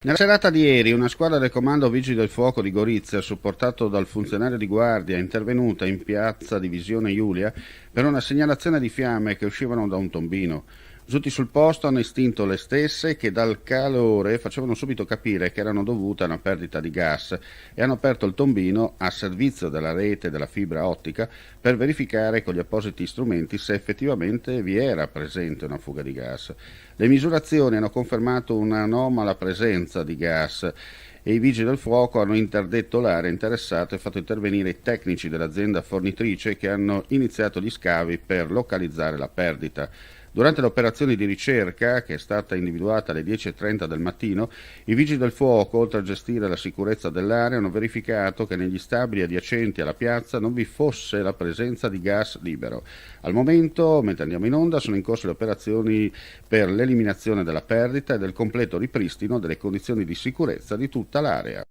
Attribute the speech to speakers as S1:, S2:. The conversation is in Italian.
S1: Nella serata di ieri una squadra del Comando Vigili del Fuoco di Gorizia, supportato dal funzionario di guardia, è intervenuta in piazza Divisione Iulia per una segnalazione di fiamme che uscivano da un tombino. Giunti sul posto hanno estinto le stesse che dal calore facevano subito capire che erano dovute a una perdita di gas e hanno aperto il tombino a servizio della rete della fibra ottica per verificare con gli appositi strumenti se effettivamente vi era presente una fuga di gas. Le misurazioni hanno confermato un'anomala presenza di gas e i vigili del fuoco hanno interdetto l'area interessata e fatto intervenire i tecnici dell'azienda fornitrice che hanno iniziato gli scavi per localizzare la perdita. Durante l'operazione di ricerca, che è stata individuata alle 10:30 del mattino, i vigili del fuoco, oltre a gestire la sicurezza dell'area, hanno verificato che negli stabili adiacenti alla piazza non vi fosse la presenza di gas libero. Al momento, mentre andiamo in onda, sono in corso le operazioni per l'eliminazione della perdita e del completo ripristino delle condizioni di sicurezza di tutta l'area.